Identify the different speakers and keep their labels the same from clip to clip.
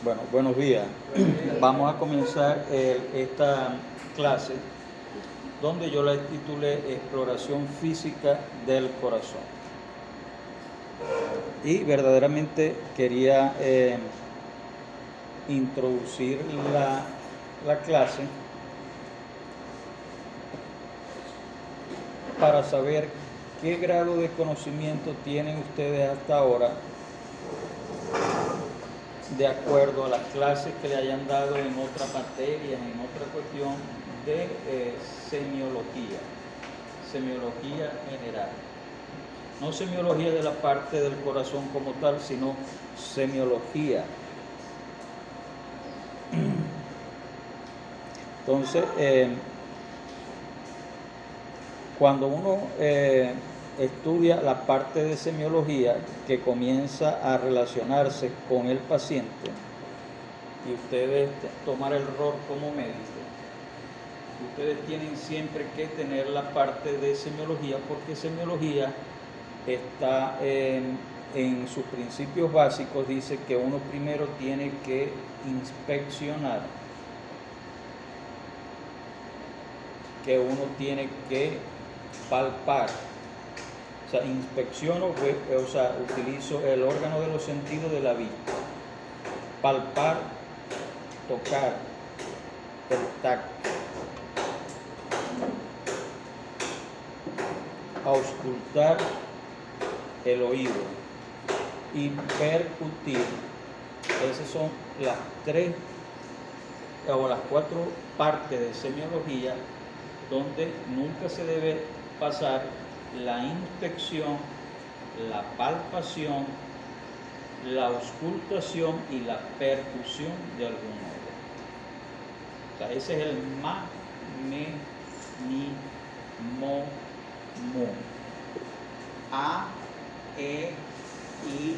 Speaker 1: Bueno, buenos días. Vamos a comenzar esta clase donde yo la titulé Exploración Física del Corazón. Y verdaderamente quería introducir la clase para saber qué grado de conocimiento tienen ustedes hasta ahora de acuerdo a las clases que le hayan dado en otras materias, en otra cuestión de semiología general. No semiología de la parte del corazón como tal, sino semiología. Entonces, cuando uno estudia la parte de semiología que comienza a relacionarse con el paciente, y ustedes tomar el rol como médico, ustedes tienen siempre que tener la parte de semiología, porque semiología está en sus principios básicos, dice que uno primero tiene que inspeccionar, que uno tiene que palpar. O sea, inspecciono, o sea, utilizo el órgano de los sentidos de la vista. Palpar, tocar, el tacto. Auscultar, el oído. Y percutir. Esas son las tres o las cuatro partes de semiología donde nunca se debe pasar la inspección, la palpación, la auscultación y la percusión de algún modo. O sea, ese es el ma, me, ni, mo, mu. A, E, I,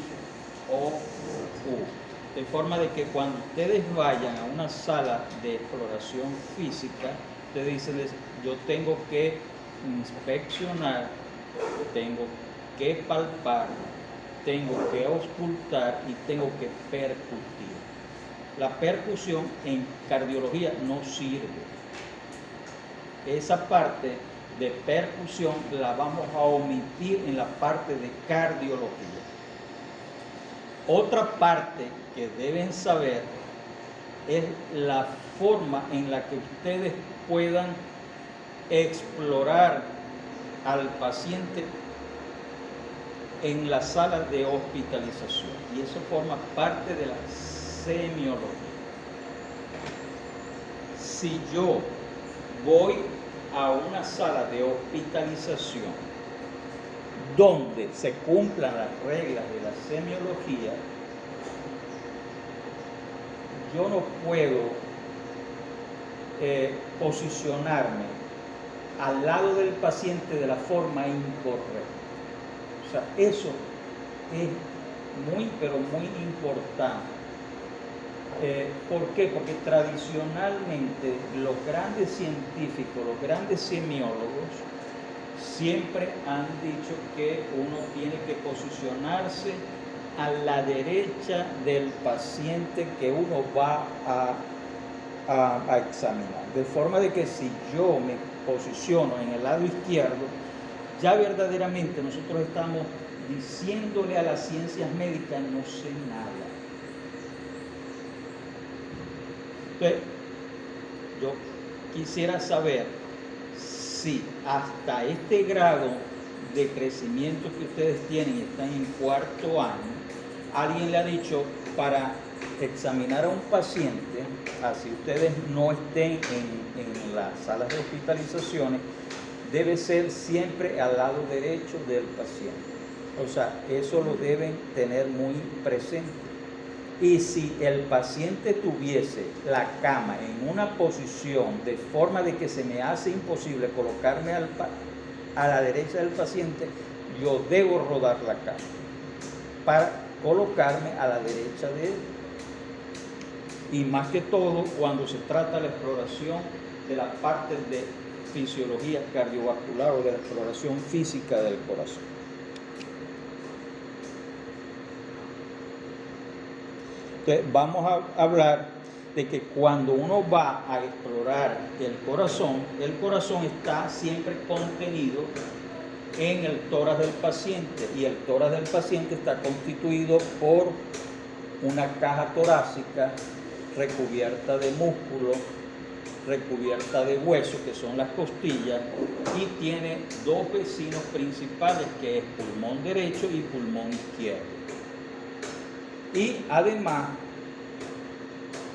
Speaker 1: O, U. De forma de que cuando ustedes vayan a una sala de exploración física, ustedes dicen, yo tengo que inspeccionar, tengo que palpar, tengo que auscultar y tengo que percutir. La percusión en cardiología no sirve. Esa parte de percusión la vamos a omitir en la parte de cardiología. Otra parte que deben saber es la forma en la que ustedes puedan explorar al paciente en la sala de hospitalización, y eso forma parte de la semiología. Si yo voy a una sala de hospitalización donde se cumplan las reglas de la semiología, yo no puedo posicionarme al lado del paciente de la forma incorrecta. O sea, eso es muy, pero muy importante. ¿Por qué? Porque tradicionalmente los grandes científicos, los grandes semiólogos, siempre han dicho que uno tiene que posicionarse a la derecha del paciente que uno va a examinar. De forma de que si yo me posiciono en el lado izquierdo, ya verdaderamente nosotros estamos diciéndole a las ciencias médicas, no sé nada. Entonces, yo quisiera saber si hasta este grado de crecimiento que ustedes tienen y están en cuarto año, alguien le ha dicho para examinar a un paciente, así ustedes no estén en las salas de hospitalizaciones, debe ser siempre al lado derecho del paciente. O sea, eso lo deben tener muy presente. Y si el paciente tuviese la cama en una posición de forma de que se me hace imposible colocarme a la derecha del paciente, yo debo rodar la cama para colocarme a la derecha de él. Y más que todo cuando se trata de la exploración de la parte de fisiología cardiovascular o de la exploración física del corazón. Entonces, vamos a hablar de que cuando uno va a explorar el corazón está siempre contenido en el tórax del paciente, y el tórax del paciente está constituido por una caja torácica recubierta de músculo, recubierta de hueso, que son las costillas, y tiene dos vecinos principales, que es pulmón derecho y pulmón izquierdo. Y además,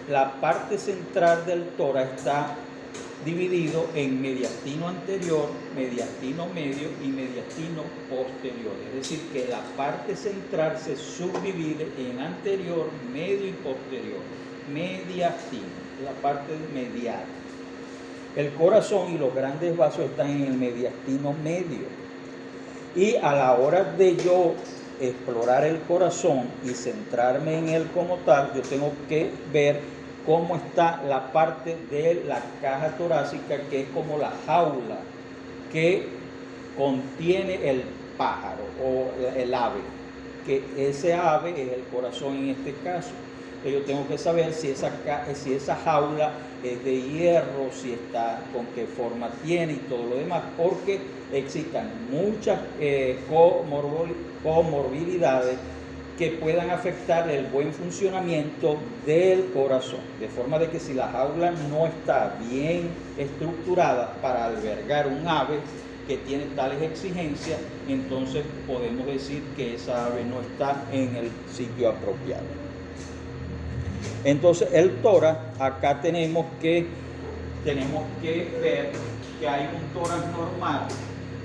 Speaker 1: la parte central del tórax está dividido en mediastino anterior, mediastino medio y mediastino posterior. Es decir, que la parte central se subdivide en anterior, medio y posterior. Mediastino, la parte medial. El corazón y los grandes vasos están en el mediastino medio. Y a la hora de yo explorar el corazón y centrarme en él como tal, yo tengo que ver cómo está la parte de la caja torácica, que es como la jaula que contiene el pájaro o el ave, que ese ave es el corazón en este caso. Entonces yo tengo que saber si esa jaula es de hierro, si está, con qué forma tiene y todo lo demás, porque existen muchas comorbilidades que puedan afectar el buen funcionamiento del corazón, de forma de que si la jaula no está bien estructurada para albergar un ave que tiene tales exigencias, entonces podemos decir que esa ave no está en el sitio apropiado. Entonces el tórax, acá tenemos que ver que hay un tórax normal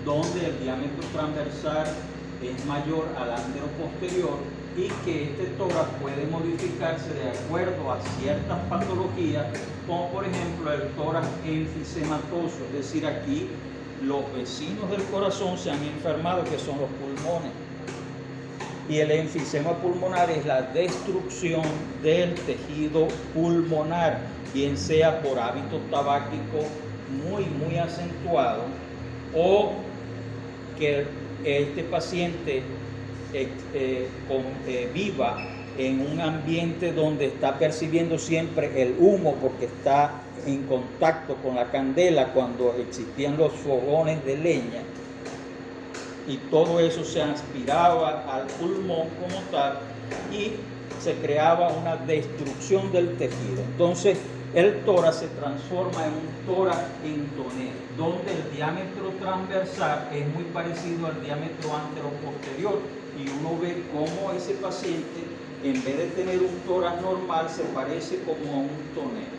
Speaker 1: donde el diámetro transversal es mayor al anteroposterior, y que este tórax puede modificarse de acuerdo a ciertas patologías, como por ejemplo el tórax enfisematoso, es decir, aquí los vecinos del corazón se han enfermado, que son los pulmones. Y el enfisema pulmonar es la destrucción del tejido pulmonar, bien sea por hábito tabáquico muy acentuado, o que este paciente viva en un ambiente donde está percibiendo siempre el humo, porque está en contacto con la candela cuando existían los fogones de leña, y todo eso se aspiraba al pulmón como tal y se creaba una destrucción del tejido. Entonces el tórax se transforma en un tórax entonero, donde el diámetro transversal es muy parecido al diámetro anteroposterior, y uno ve cómo ese paciente, en vez de tener un tórax normal, se parece como a un tonero,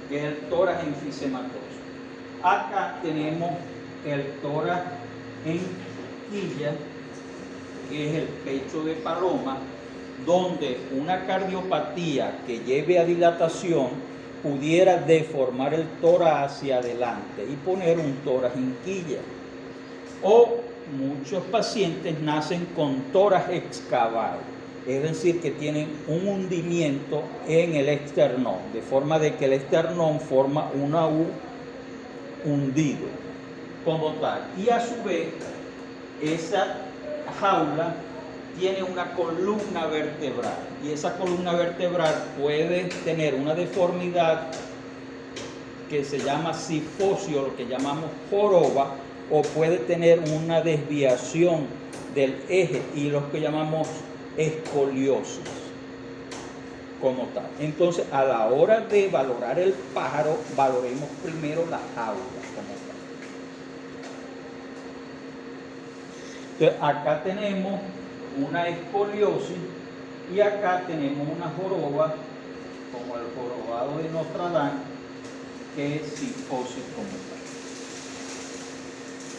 Speaker 1: que es el tórax enfisematoso. Acá tenemos el tórax en quilla, que es el pecho de paloma, donde una cardiopatía que lleve a dilatación pudiera deformar el tórax hacia adelante y poner un tórax en quilla. O muchos pacientes nacen con tórax excavado, es decir, que tienen un hundimiento en el esternón, de forma de que el esternón forma una U hundido como tal, y a su vez esa jaula tiene una columna vertebral, y esa columna vertebral puede tener una deformidad que se llama cifosia, lo que llamamos joroba, o puede tener una desviación del eje y lo que llamamos escoliosis como tal. Entonces, a la hora de valorar el pájaro, valoremos primero la jaula como tal. Entonces, acá tenemos una escoliosis y acá tenemos una joroba, como el jorobado de Notre Dame, que es cifosis como tal.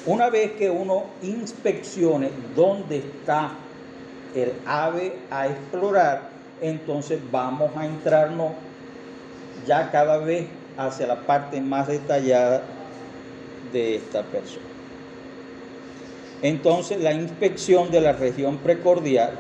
Speaker 1: Una vez que uno inspeccione dónde está el ave a explorar, entonces vamos a entrarnos ya cada vez hacia la parte más detallada de esta persona. Entonces la inspección de la región precordial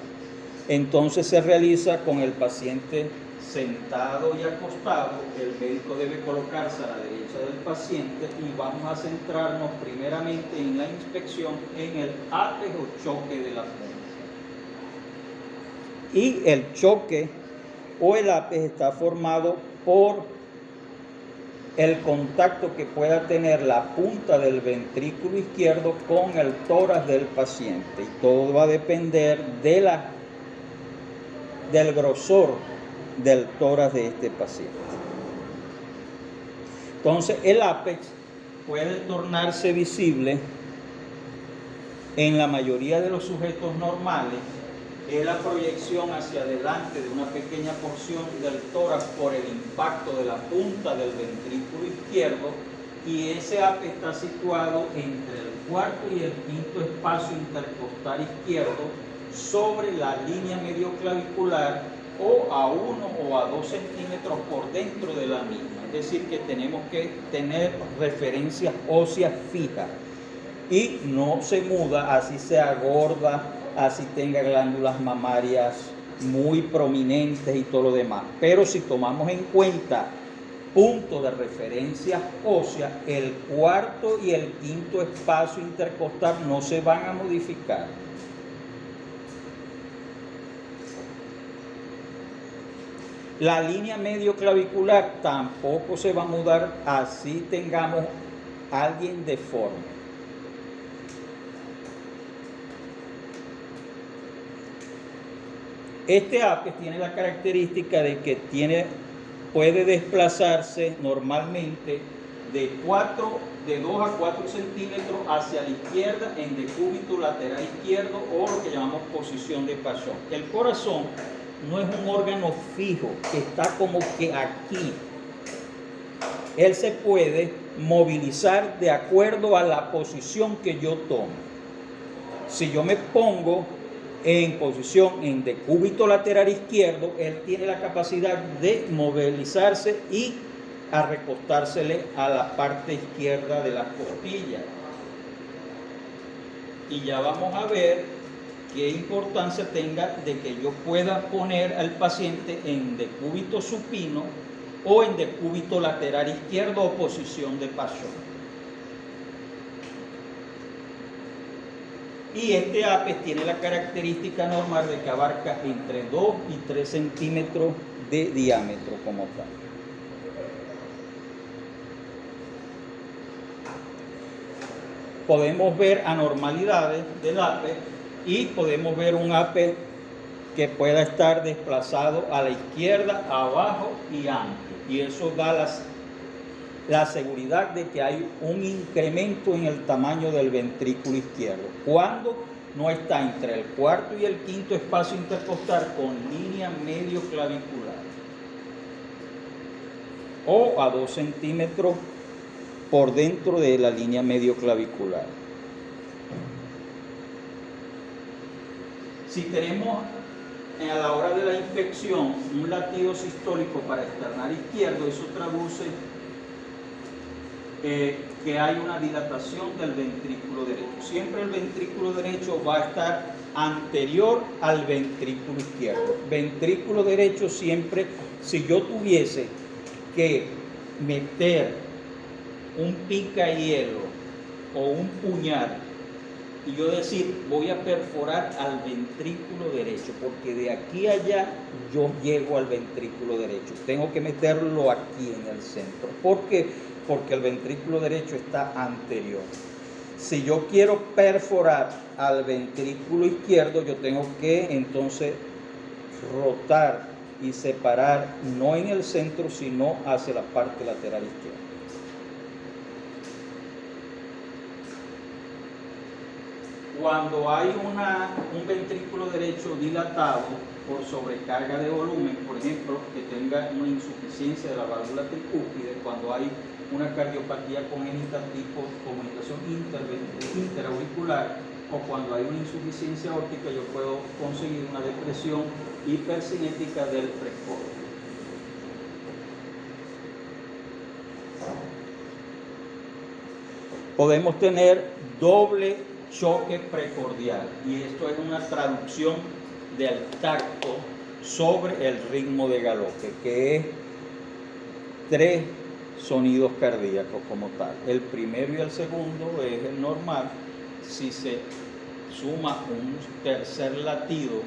Speaker 1: entonces se realiza con el paciente sentado y acostado. El médico debe colocarse a la derecha del paciente y vamos a centrarnos primeramente en la inspección en el ápex o choque de la punta. Y el choque o el APES está formado por el contacto que pueda tener la punta del ventrículo izquierdo con el tórax del paciente. Y todo va a depender del grosor del tórax de este paciente. Entonces, el ápex puede tornarse visible en la mayoría de los sujetos normales. Es la proyección hacia adelante de una pequeña porción del tórax por el impacto de la punta del ventrículo izquierdo, y ese ápex está situado entre el cuarto y el quinto espacio intercostal izquierdo sobre la línea medioclavicular, o a 1 o a 2 centímetros por dentro de la misma. Es decir, que tenemos que tener referencias óseas fijas y no se muda, así sea gorda, así tenga glándulas mamarias muy prominentes y todo lo demás. Pero si tomamos en cuenta puntos de referencia ósea, el cuarto y el quinto espacio intercostal no se van a modificar. La línea medioclavicular tampoco se va a mudar, así tengamos a alguien deforme. Este ápex tiene la característica de que puede desplazarse normalmente de 2 a 4 centímetros hacia la izquierda en decúbito lateral izquierdo, o lo que llamamos posición de Paschon. El corazón no es un órgano fijo que está como que aquí. Él se puede movilizar de acuerdo a la posición que yo tomo. Si yo me pongo en posición en decúbito lateral izquierdo, él tiene la capacidad de movilizarse y a recostársele a la parte izquierda de las costillas. Y ya vamos a ver qué importancia tenga de que yo pueda poner al paciente en decúbito supino o en decúbito lateral izquierdo o posición de Paschon. Y este ápex tiene la característica normal de que abarca entre 2 y 3 centímetros de diámetro como tal. Podemos ver anormalidades del ápex y podemos ver un ápex que pueda estar desplazado a la izquierda, abajo y ancho. Y eso da la seguridad de que hay un incremento en el tamaño del ventrículo izquierdo, cuando no está entre el cuarto y el quinto espacio intercostal con línea medioclavicular, o a 2 centímetros por dentro de la línea medioclavicular. Si tenemos a la hora de la infección un latido sistólico para externar izquierdo, eso traduce que hay una dilatación del ventrículo derecho. Siempre el ventrículo derecho va a estar anterior al ventrículo izquierdo. Ventrículo derecho siempre, si yo tuviese que meter un picahielo o un puñal y yo decir, voy a perforar al ventrículo derecho, porque de aquí a allá yo llego al ventrículo derecho, tengo que meterlo aquí en el centro. ¿Por qué? Porque el ventrículo derecho está anterior. Si yo quiero perforar al ventrículo izquierdo, yo tengo que entonces rotar y separar, no en el centro, sino hacia la parte lateral izquierda. Cuando hay un ventrículo derecho dilatado por sobrecarga de volumen, por ejemplo, que tenga una insuficiencia de la válvula tricúspide, cuando hay una cardiopatía congénita tipo comunicación interauricular, o cuando hay una insuficiencia aórtica, yo puedo conseguir una depresión hipercinética del precordio. Podemos tener doble choque precordial, y esto es una traducción del tacto sobre el ritmo de galope, que es 3 sonidos cardíacos como tal. El primero y el segundo es el normal. Si se suma un tercer latido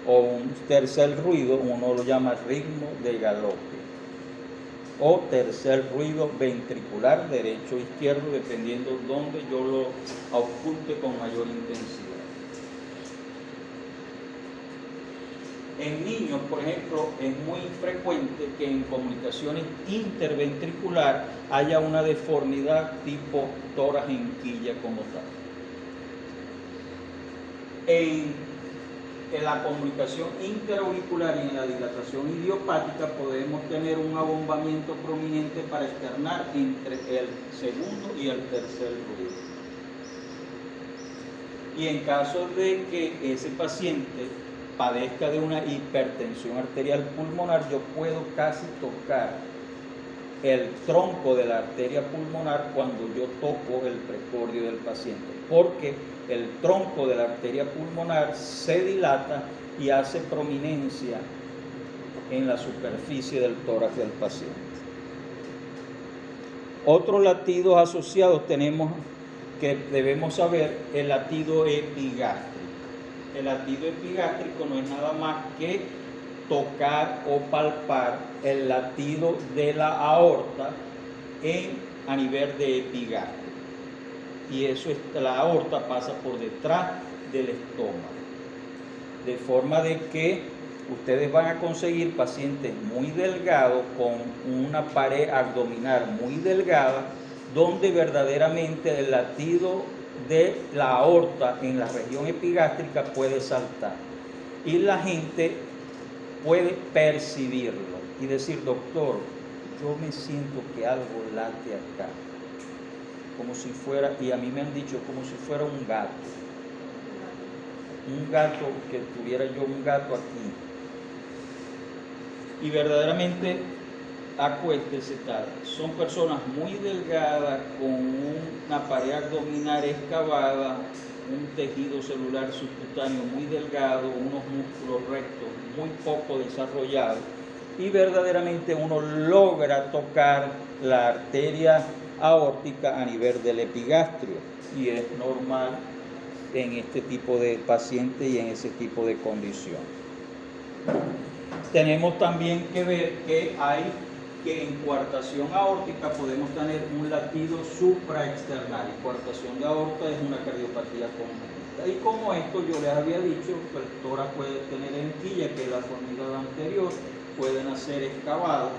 Speaker 1: o un tercer ruido, uno lo llama ritmo de galope, o tercer ruido ventricular, derecho o izquierdo, dependiendo dónde yo lo ausculte con mayor intensidad. En niños, por ejemplo, es muy frecuente que en comunicaciones interventricular haya una deformidad tipo tórax en quilla como tal. En la comunicación interauricular y en la dilatación idiopática podemos tener un abombamiento prominente para externar entre el segundo y el tercer ruido. Y en caso de que ese paciente padezca de una hipertensión arterial pulmonar, yo puedo casi tocar el tronco de la arteria pulmonar cuando yo toco el precordio del paciente, porque el tronco de la arteria pulmonar se dilata y hace prominencia en la superficie del tórax del paciente. Otros latidos asociados tenemos que debemos saber: el latido epigástrico. El latido epigástrico no es nada más que tocar o palpar el latido de la aorta a nivel de epigástrico. Y eso es, la aorta pasa por detrás del estómago. De forma de que ustedes van a conseguir pacientes muy delgados con una pared abdominal muy delgada, donde verdaderamente el latido de la aorta en la región epigástrica puede saltar. Y la gente puede percibirlo y decir: doctor, yo me siento que algo late acá, como si fuera, y a mí me han dicho como si fuera un gato, que tuviera yo un gato aquí. Y verdaderamente, acuéstese tal, son personas muy delgadas, con una pared abdominal excavada, un tejido celular subcutáneo muy delgado, unos músculos rectos muy poco desarrollados, y verdaderamente uno logra tocar la arteria aórtica a nivel del epigastrio, y es normal en este tipo de pacientes y en ese tipo de condición. Tenemos también que ver que en coartación aórtica podemos tener un latido supraexternal, y coartación de aorta es una cardiopatía congénita. Y como esto yo les había dicho, el tórax puede tener enquilla, que es la deformidad anterior, pueden hacer excavados,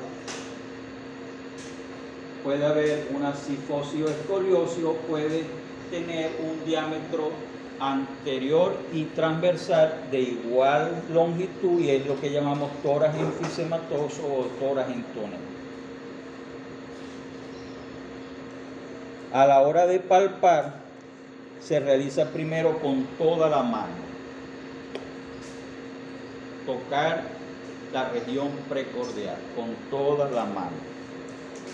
Speaker 1: puede haber una cifosis o escoliosis, o puede tener un diámetro anterior y transversal de igual longitud, y es lo que llamamos tórax enfisematoso o tórax en túnel. A la hora de palpar, se realiza primero con toda la mano. Tocar la región precordial con toda la mano,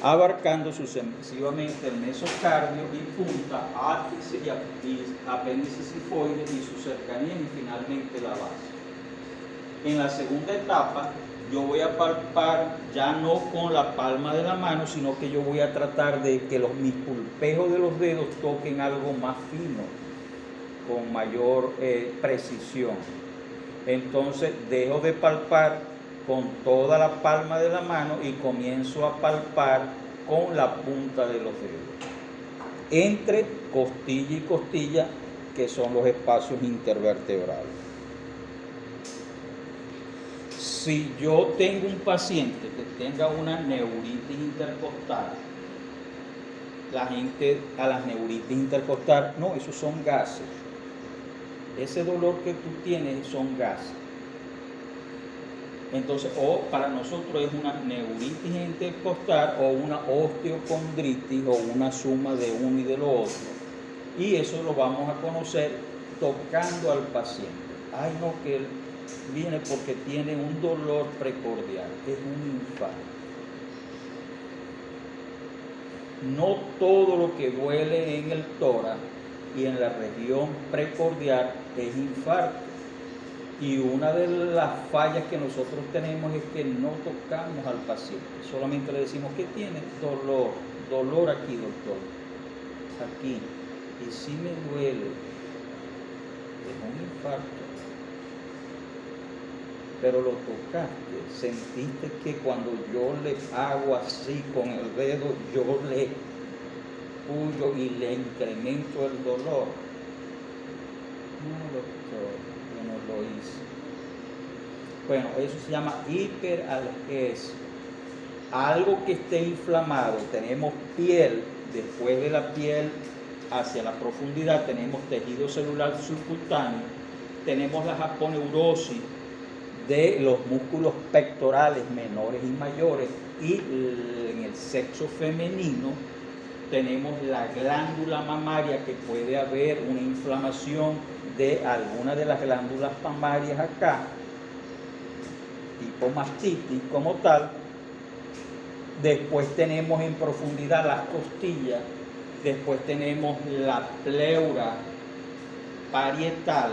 Speaker 1: abarcando sucesivamente el mesocardio y punta, ápice y apéndice cifoide y su cercanía, y finalmente la base. En la segunda etapa, yo voy a palpar ya no con la palma de la mano, sino que yo voy a tratar de que mis pulpejos de los dedos toquen algo más fino, con mayor precisión. Entonces dejo de palpar con toda la palma de la mano y comienzo a palpar con la punta de los dedos, entre costilla y costilla, que son los espacios intervertebrales. Si yo tengo un paciente que tenga una neuritis intercostal, la gente a las neuritis intercostal, no, esos son gases. Ese dolor que tú tienes son gases. Entonces, o para nosotros es una neuritis intercostal o una osteocondritis o una suma de uno y de lo otro. Y eso lo vamos a conocer tocando al paciente. Ay, no, que él viene porque tiene un dolor precordial, es un infarto. No todo lo que duele en el tórax y en la región precordial es infarto. Y una de las fallas que nosotros tenemos es que no tocamos al paciente, solamente le decimos: ¿qué tiene? Dolor aquí, doctor, aquí, y sí me duele, es un infarto. pero lo tocaste, sentiste que cuando yo le hago así con el dedo, yo le puyo y le incremento el dolor. No, doctor, yo no lo hice. Bueno, eso se llama hiperalgesia. Algo que esté inflamado, tenemos piel, después de la piel hacia la profundidad tenemos tejido celular subcutáneo, tenemos la aponeurosis de los músculos pectorales menores y mayores, y en el sexo femenino tenemos la glándula mamaria, que puede haber una inflamación de alguna de las glándulas mamarias acá, tipo mastitis como tal. Después tenemos en profundidad las costillas, después tenemos la pleura parietal,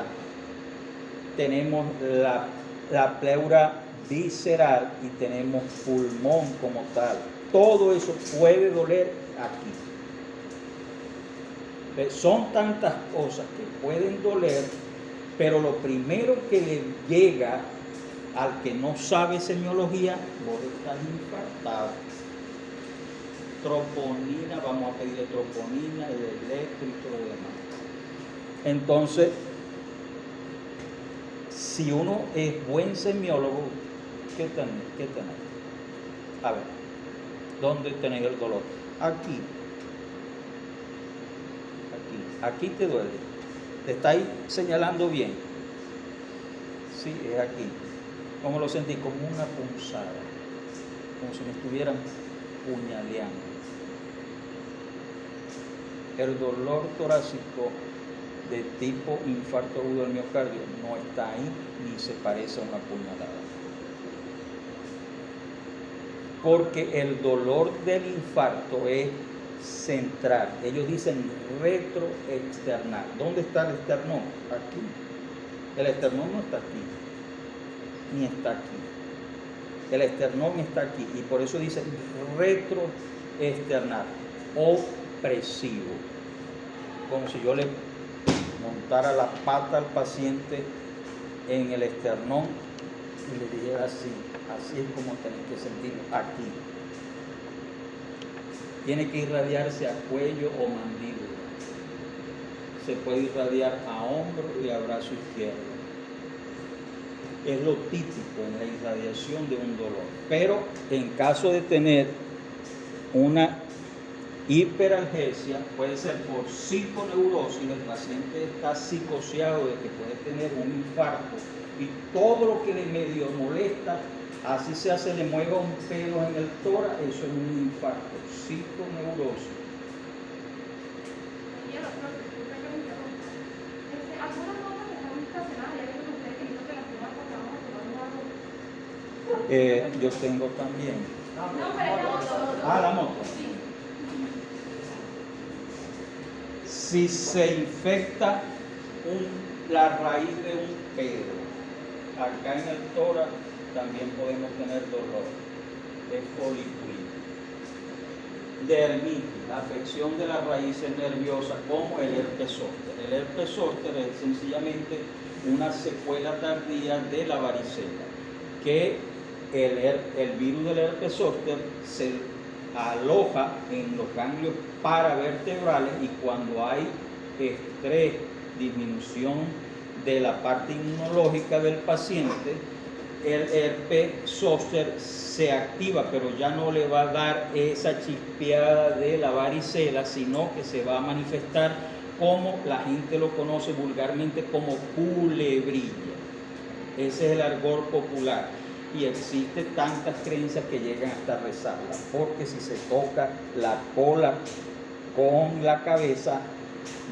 Speaker 1: tenemos la pleura visceral y tenemos pulmón como tal. Todo eso puede doler aquí. Son tantas cosas que pueden doler, pero lo primero que le llega al que no sabe semiología, vos estás infartado. Troponina, vamos a pedirle troponina, el electro y todo lo demás. Entonces, si uno es buen semiólogo, ¿qué tenés? A ver, ¿dónde tenés el dolor? Aquí. Aquí te duele. ¿Te estáis señalando bien? Sí, es aquí. ¿Cómo lo sentí? Como una punzada, como si me estuvieran puñaleando. El dolor torácico de tipo infarto agudo del miocardio no está ahí ni se parece a una puñalada. Porque el dolor del infarto es central. Ellos dicen retroexternar. ¿Dónde está el esternón? Aquí. El esternón no está aquí, ni está aquí. El esternón está aquí y por eso dicen retroexternar, opresivo. Como si yo le montara la pata al paciente en el esternón y le dijera así es como tenés que sentirlo aquí. Tiene que irradiarse a cuello o mandíbula. Se puede irradiar a hombro y a brazo izquierdo. Es lo típico en la irradiación de un dolor. Pero en caso de tener una hiperalgesia, puede ser por psiconeurosis, el paciente está psicoseado de que puede tener un infarto y todo lo que le medio molesta, así se le mueva un pelo en el tórax, eso es un infarto, psiconeurosis. Yo tengo también. La moto. Si se infecta la raíz de un pelo, acá en el tórax también podemos tener dolor. Es policuria. Dermitis, la afección de las raíces nerviosas, como el herpes zóster. El herpes zóster es sencillamente una secuela tardía de la varicela, que el virus del herpes zóster se aloja en los ganglios paravertebrales y cuando hay estrés, disminución de la parte inmunológica del paciente, el herpes zóster se activa, pero ya no le va a dar esa chispeada de la varicela, sino que se va a manifestar como la gente lo conoce vulgarmente como culebrilla. Ese es el argot popular. Y existen tantas creencias que llegan hasta rezarla, porque si se toca la cola con la cabeza,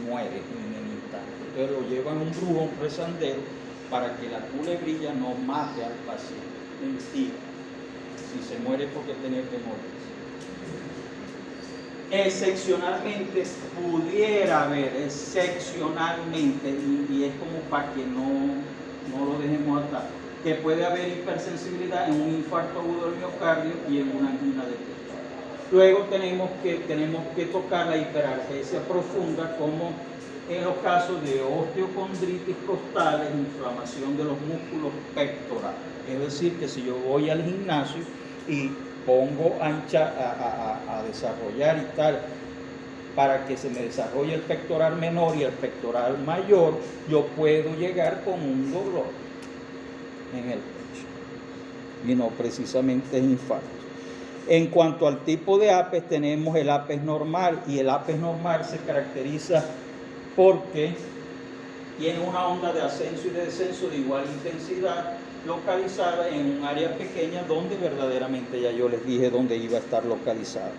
Speaker 1: muere en el instante. Entonces lo llevan un brujo, un rezandero, para que la culebrilla no mate al paciente. Mentira. Si se muere porque tenía que morirse. Excepcionalmente pudiera haber, excepcionalmente, y es como para que no lo dejemos atrás, que puede haber hipersensibilidad en un infarto agudo del miocardio y en una angina de pecho. Luego tenemos que tocar la hiperalgesia profunda, como en los casos de osteocondritis costales, inflamación de los músculos pectorales. Es decir, que si yo voy al gimnasio y pongo a desarrollar y tal, para que se me desarrolle el pectoral menor y el pectoral mayor, yo puedo llegar con un dolor en el pecho y no precisamente es infarto. En cuanto al tipo de APES, tenemos el APES normal, y el APES normal se caracteriza porque tiene una onda de ascenso y de descenso de igual intensidad, localizada en un área pequeña donde verdaderamente ya yo les dije dónde iba a estar localizada.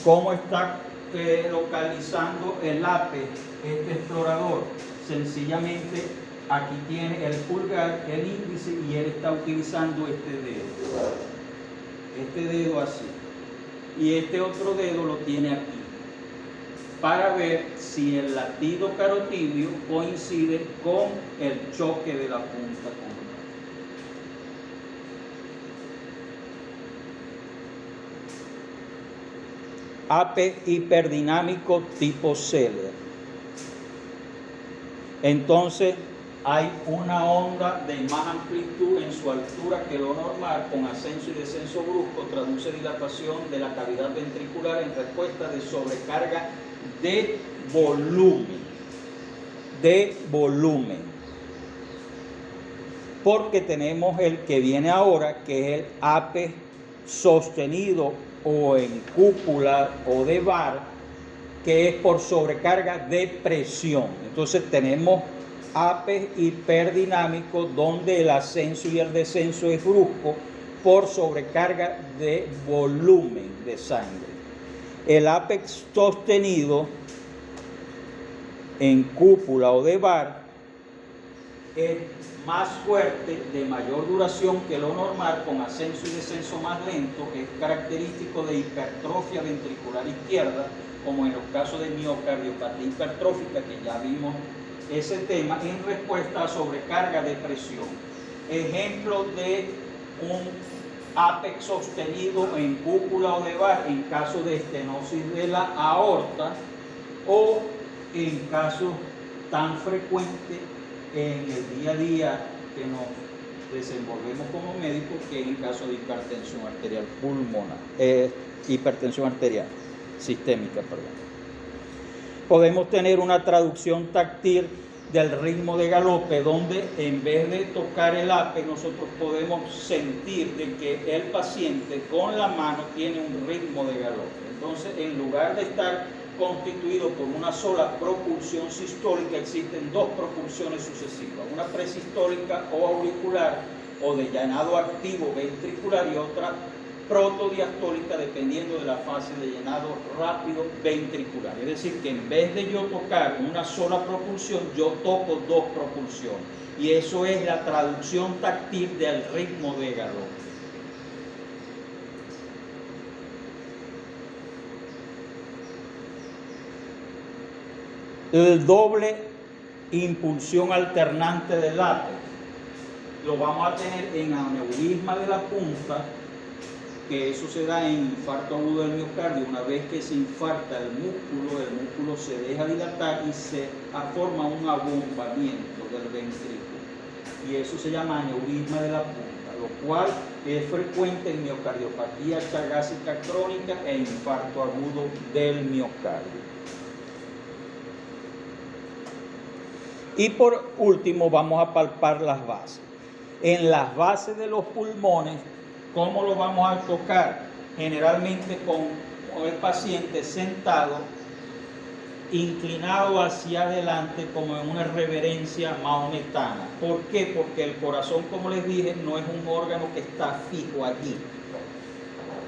Speaker 1: ¿Cómo está localizando el APES este explorador? Sencillamente aquí tiene el pulgar, el índice, y él está utilizando este dedo así, y este otro dedo lo tiene aquí, para ver si el latido carotidio coincide con el choque de la punta con APES hiperdinámico tipo Seller. Entonces hay una onda de más amplitud en su altura que lo normal, con ascenso y descenso brusco, traduce dilatación de la cavidad ventricular en respuesta de sobrecarga de volumen. Porque tenemos el que viene ahora, que es el APES sostenido o en cúpula o de bar, que es por sobrecarga de presión. Entonces tenemos APES hiperdinámico, donde el ascenso y el descenso es brusco por sobrecarga de volumen de sangre. El APES sostenido en cúpula o de bar es más fuerte, de mayor duración que lo normal, con ascenso y descenso más lento, es característico de hipertrofia ventricular izquierda, como en los casos de miocardiopatía hipertrófica, que ya vimos ese tema, en respuesta a sobrecarga de presión. Ejemplo de un APES sostenido en cúpula o de bar en caso de estenosis de la aorta, o en casos tan frecuentes en el día a día que nos desenvolvemos como médicos, que es en caso de hipertensión arterial pulmonar, hipertensión arterial sistémica, perdón. Podemos tener una traducción táctil del ritmo de galope, donde en vez de tocar el APES, nosotros podemos sentir de que el paciente con la mano tiene un ritmo de galope. Entonces, en lugar de estar constituido por una sola propulsión sistólica, existen dos propulsiones sucesivas, una presistólica o auricular, o de llenado activo ventricular, y otra protodiastólica, dependiendo de la fase de llenado rápido ventricular. Es decir, que en vez de yo tocar una sola propulsión, yo toco dos propulsiones, y eso es la traducción táctil del ritmo de galope. El doble impulsión alternante del APES lo vamos a tener en aneurisma de la punta, que eso se da en infarto agudo del miocardio. Una vez que se infarta el músculo se deja dilatar y se forma un abombamiento del ventrículo, y eso se llama aneurisma de la punta, lo cual es frecuente en miocardiopatía chagásica crónica e infarto agudo del miocardio. Y por último vamos a palpar las bases. En las bases de los pulmones, ¿cómo lo vamos a tocar? Generalmente con el paciente sentado, inclinado hacia adelante, como en una reverencia mahometana. ¿Por qué? Porque el corazón, como les dije, no es un órgano que está fijo allí.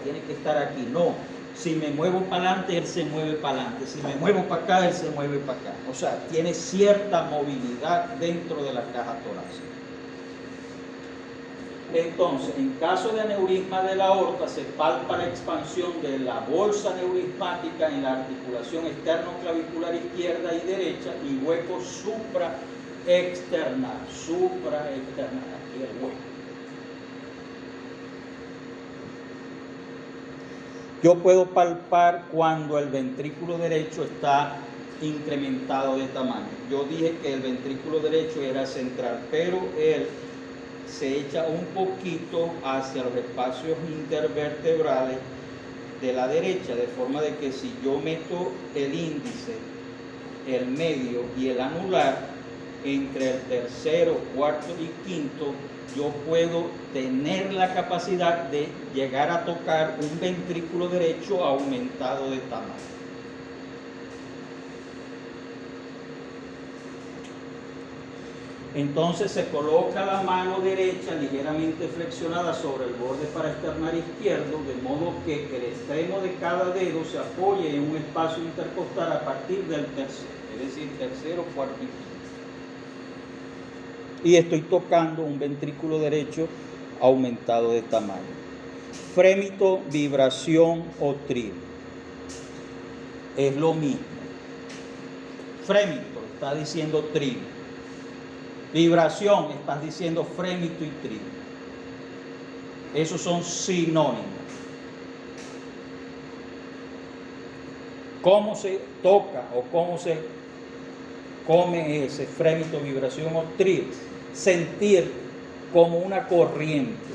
Speaker 1: Tiene que estar aquí, no. Si me muevo para adelante, él se mueve para adelante. Si me muevo para acá, él se mueve para acá. O sea, tiene cierta movilidad dentro de la caja torácica. Entonces, en caso de aneurisma de la aorta, se palpa la expansión de la bolsa aneurismática en la articulación externo-clavicular izquierda y derecha, y hueco supraexternal. Aquí el hueco. Yo puedo palpar cuando el ventrículo derecho está incrementado de tamaño. Yo dije que el ventrículo derecho era central, pero el se echa un poquito hacia los espacios intervertebrales de la derecha, de forma de que si yo meto el índice, el medio y el anular entre el tercero, cuarto y quinto, yo puedo tener la capacidad de llegar a tocar un ventrículo derecho aumentado de tamaño. Entonces se coloca la mano derecha ligeramente flexionada sobre el borde paraesternal izquierdo, de modo que el extremo de cada dedo se apoye en un espacio intercostal a partir del tercero, es decir, tercero, cuarto y quinto. Y estoy tocando un ventrículo derecho aumentado de tamaño. Frémito, vibración o tril. Es lo mismo. Frémito, está diciendo tril. Vibración, estás diciendo frémito y tril. Esos son sinónimos. ¿Cómo se toca o cómo se come ese frémito, vibración o tril? Sentir como una corriente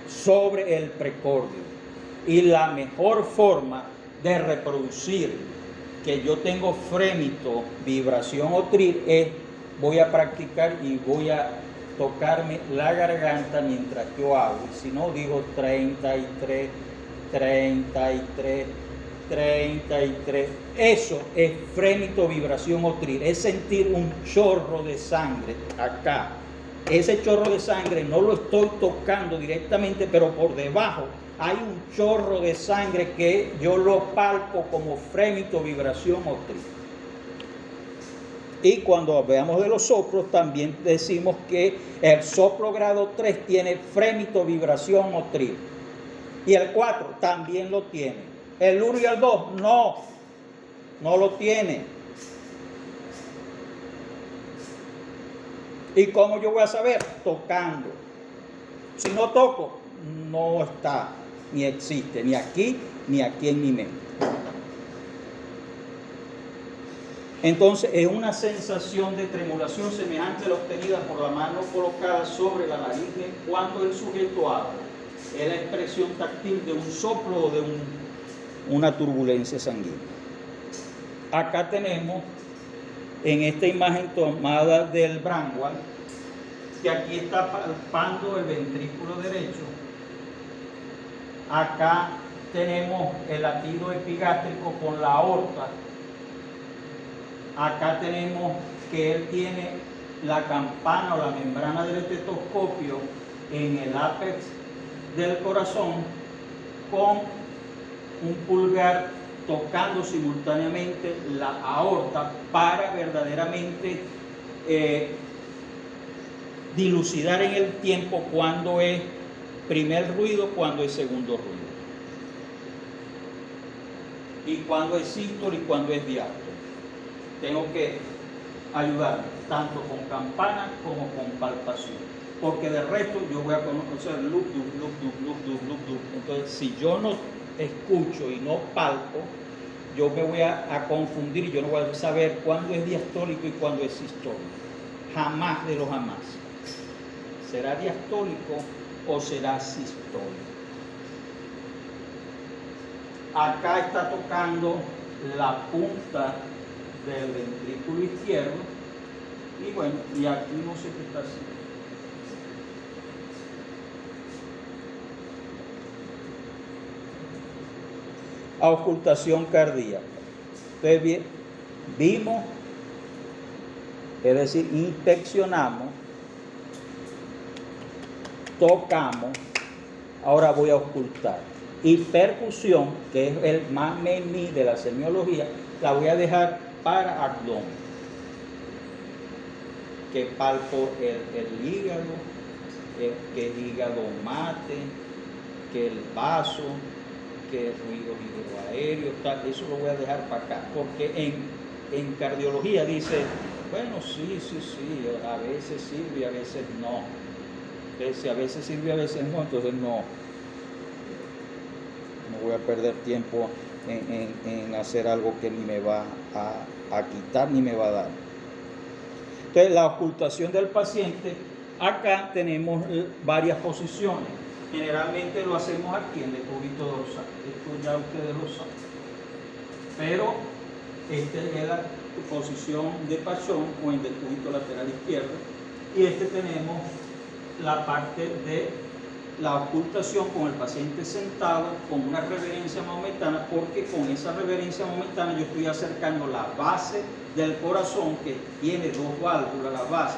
Speaker 1: sobre el precordio. Y la mejor forma de reproducir que yo tengo frémito, vibración o tril es: voy a practicar y voy a tocarme la garganta mientras yo hago. Y si no, digo 33, 33, 33. Eso es frémito, vibración o tril. Es sentir un chorro de sangre acá. Ese chorro de sangre no lo estoy tocando directamente, pero por debajo hay un chorro de sangre que yo lo palpo como frémito, vibración o tril. Y cuando veamos de los soplos, también decimos que el soplo grado 3 tiene frémito, vibración o tril. Y el 4 también lo tiene. El 1 y el 2 no lo tiene. ¿Y cómo yo voy a saber? Tocando. Si no toco, no está, ni existe, ni aquí en mi mente. Entonces es una sensación de tremulación semejante a la obtenida por la mano colocada sobre la laringe cuando el sujeto habla. Es la expresión táctil de un soplo o de una turbulencia sanguínea. Acá tenemos en esta imagen tomada del Braunwald, que aquí está palpando el ventrículo derecho. Acá tenemos el latido epigástrico con la aorta. Acá tenemos que él tiene la campana o la membrana del estetoscopio en el ápex del corazón, con un pulgar tocando simultáneamente la aorta para verdaderamente dilucidar en el tiempo cuándo es primer ruido, cuándo es segundo ruido, y cuándo es sístole y cuándo es diástole. Tengo que ayudarme tanto con campana como con palpación, porque de resto yo voy a conocer loop. Entonces, si yo no escucho y no palpo, yo me voy a confundir y yo no voy a saber cuándo es diastólico y cuándo es sistólico. Jamás de los jamás. ¿Será diastólico o será sistólico? Acá está tocando la punta del ventrículo izquierdo y bueno, y aquí no sé qué está haciendo. Auscultación cardíaca. Entonces vimos, es decir, inspeccionamos, tocamos, ahora voy a auscultar. Y percusión, que es el más mení de la semiología, la voy a dejar para abdomen, que palpo el hígado, que el hígado mate, que el vaso, que el ruido hidroaéreo, eso lo voy a dejar para acá, porque en cardiología dice, bueno, sí, a veces sirve, a veces no. Si a veces sirve, a veces no, entonces no voy a perder tiempo en hacer algo que ni me va a quitar ni me va a dar. Entonces, la auscultación del paciente Acá tenemos varias posiciones. Generalmente lo hacemos aquí en el decúbito dorsal. Esto ya ustedes lo saben. Pero esta es la posición de pachón o en decúbito lateral izquierdo. Y tenemos la parte de la ocultación con el paciente sentado con una reverencia maometana, porque con esa reverencia maometana yo estoy acercando la base del corazón, que tiene dos válvulas, la base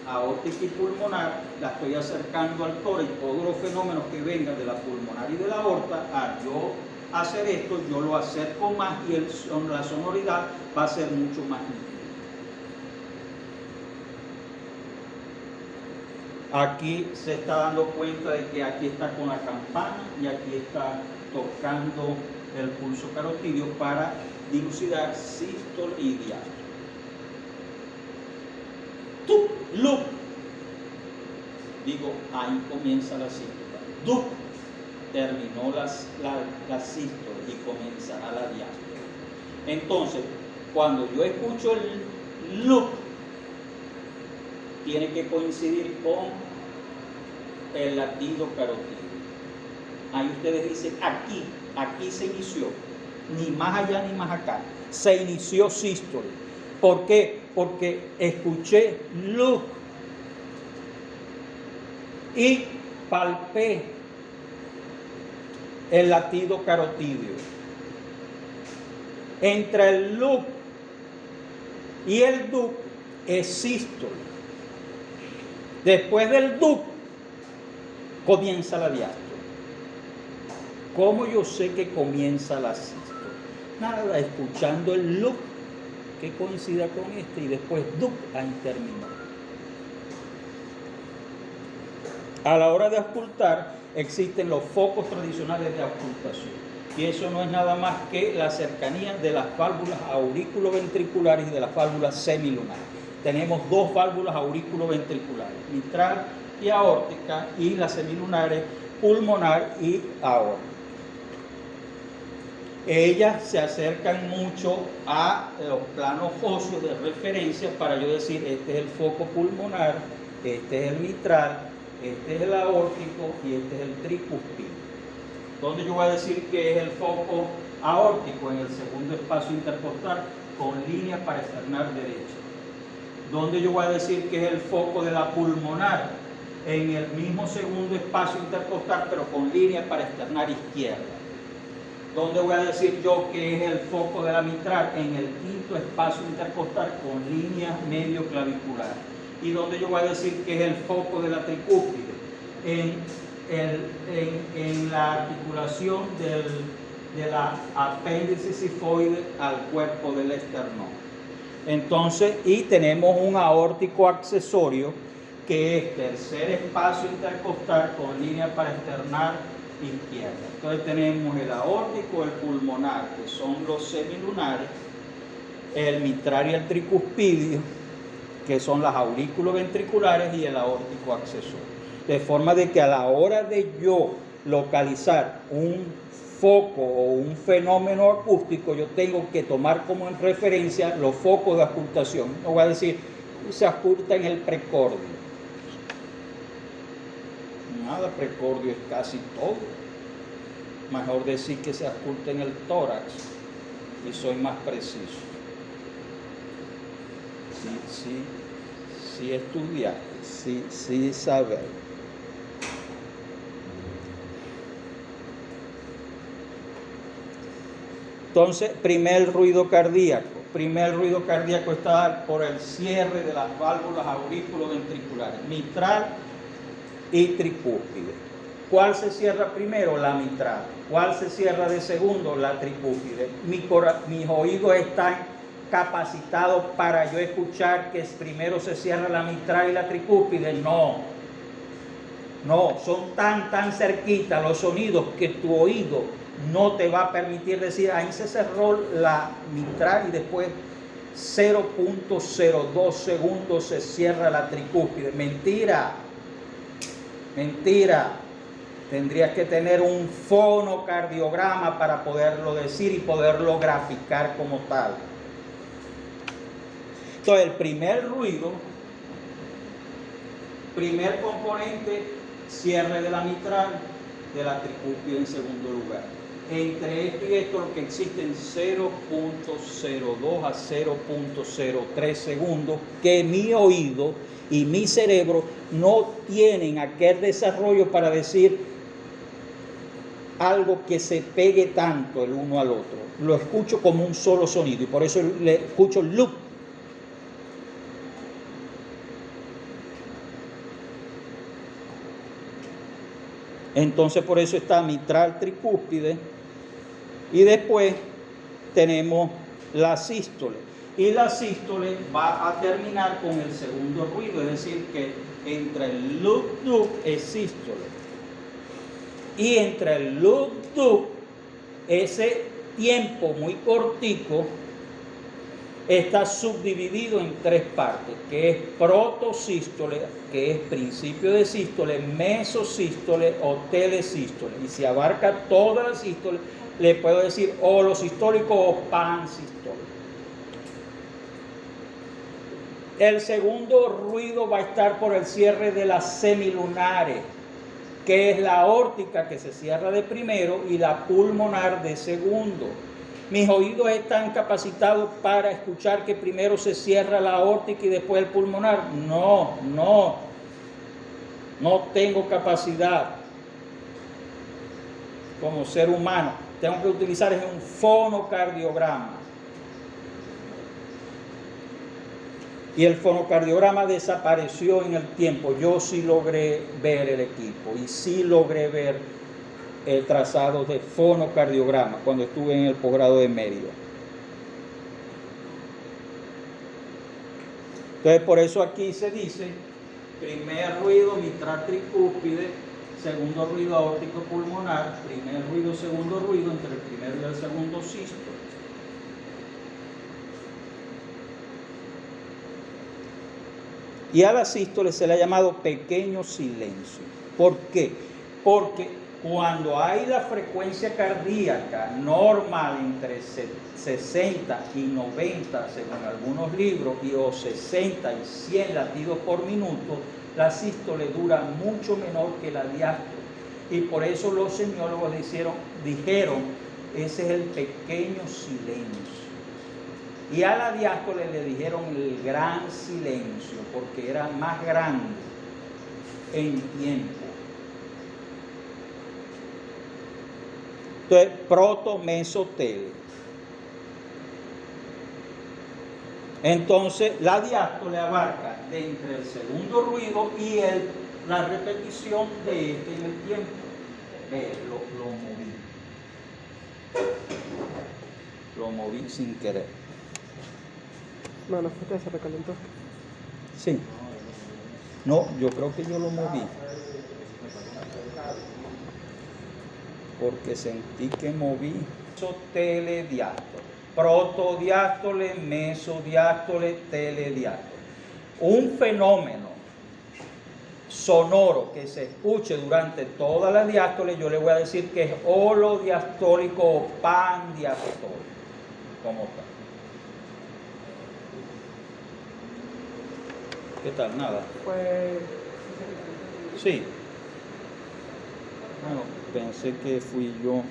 Speaker 1: aórtica y pulmonar, la estoy acercando al tórax, y todos los fenómenos que vengan de la pulmonar y de la aorta, al yo hacer esto, yo lo acerco más y la sonoridad va a ser mucho más nítida. Aquí se está dando cuenta de que aquí está con la campana y aquí está tocando el pulso carotidio para dilucidar sístole y diástole. Tup, lup. Digo, ahí comienza la sístole. Dup, terminó la sístole y comenzará la diástole. Entonces, cuando yo escucho el lup, tiene que coincidir con el latido carotidio. Ahí ustedes dicen, aquí se inició, ni más allá ni más acá, se inició sístole. ¿Por qué? Porque escuché loop y palpé el latido carotidio. Entre el loop y el dup es sístole. Después del dup comienza la diástole. ¿Cómo yo sé que comienza la sístole? Nada, escuchando el loop que coincida con y después dup, ahí terminó. A la hora de auscultar existen los focos tradicionales de auscultación, y eso no es nada más que la cercanía de las válvulas aurículo-ventriculares y de las válvulas semilunares. Tenemos dos válvulas aurículo-ventriculares, mitral y aórtica, y las semilunares pulmonar y aórtica. Ellas se acercan mucho a los planos óseos de referencia para yo decir, este es el foco pulmonar, este es el mitral, este es el aórtico y este es el tricúspide. ¿Dónde yo voy a decir que es el foco aórtico? En el segundo espacio intercostal con línea para externar derecha. ¿Dónde yo voy a decir que es el foco de la pulmonar? En el mismo segundo espacio intercostal, pero con línea para externar izquierda. ¿Dónde voy a decir yo que es el foco de la mitral? En el quinto espacio intercostal con línea medio clavicular. ¿Y dónde yo voy a decir que es el foco de la tricúspide? En la articulación de la apéndice sifoide al cuerpo del esternón. Entonces, y tenemos un aórtico accesorio que es tercer espacio intercostal con línea para externar izquierda. Entonces tenemos el aórtico, el pulmonar, que son los semilunares, el mitral y el tricuspidio, que son las aurículo-ventriculares, y el aórtico accesorio. De forma de que a la hora de yo localizar un foco o un fenómeno acústico, yo tengo que tomar como en referencia los focos de auscultación. No voy a decir, se ausculta en el precordio. Nada, precordio es casi todo. Mejor decir que se ausculta en el tórax y soy más preciso. Sí estudiaste, sí saber. Entonces, primer ruido cardíaco. Primer ruido cardíaco está por el cierre de las válvulas aurículo-ventriculares, mitral y tricúspide. ¿Cuál se cierra primero? La mitral. ¿Cuál se cierra de segundo? La tricúspide. Mis oídos están capacitados para yo escuchar que primero se cierra la mitral y la tricúspide. No, son tan cerquitas los sonidos que tu oído no te va a permitir decir, ahí se cerró la mitral y después 0.02 segundos se cierra la tricúspide. Mentira. Tendrías que tener un fonocardiograma para poderlo decir y poderlo graficar como tal. Entonces, el primer ruido Primer componente, cierre de la mitral, de la tricúspide en segundo lugar. Entre esto y esto lo que existen 0.02 a 0.03 segundos que mi oído y mi cerebro no tienen aquel desarrollo para decir algo que se pegue tanto el uno al otro. Lo escucho como un solo sonido y por eso le escucho loop. Entonces por eso está mitral, tricúspide y después tenemos la sístole. Y la sístole va a terminar con el segundo ruido, es decir, que entre el loop es sístole. Y entre el loop, ese tiempo muy cortico está subdividido en tres partes, que es protosístole, que es principio de sístole, mesosístole o telesístole. Y si abarca toda la sístole, le puedo decir holosistólico o pansistólico. El segundo ruido va a estar por el cierre de las semilunares, que es la aórtica que se cierra de primero y la pulmonar de segundo. Mis oídos están capacitados para escuchar que primero se cierra la aórtica y después el pulmonar. No tengo capacidad como ser humano. Tengo que utilizar un fonocardiograma. Y el fonocardiograma desapareció en el tiempo. Yo sí logré ver el equipo y sí logré ver el trazado de fonocardiograma cuando estuve en el posgrado de Mérida. Entonces por eso aquí se dice primer ruido mitral tricúspide, segundo ruido aórtico pulmonar, primer ruido, segundo ruido, entre el primero y el segundo sístole. Y a la sístole se le ha llamado pequeño silencio. ¿Por qué? Porque cuando hay la frecuencia cardíaca normal entre 60 y 90, según algunos libros, o 60 y 100 latidos por minuto, la sístole dura mucho menor que la diástole. Y por eso los semiólogos dijeron, ese es el pequeño silencio. Y a la diástole le dijeron el gran silencio, porque era más grande en tiempo. Entonces, proto, meso, tele. Entonces, la diástole abarca de entre el segundo ruido y la repetición de este en el tiempo. Lo moví. Lo moví sin querer.
Speaker 2: No, la foto se recalentó.
Speaker 1: Sí. No, yo creo que yo lo moví. Porque sentí que moví. Telediástole. Protodiástole, mesodiástole, telediástole. Un fenómeno sonoro que se escuche durante toda la diástole, yo le voy a decir que es holodiastólico o pandiastólico, como tal. ¿Qué tal? Nada. Sí. Bueno, pensé que fui yo.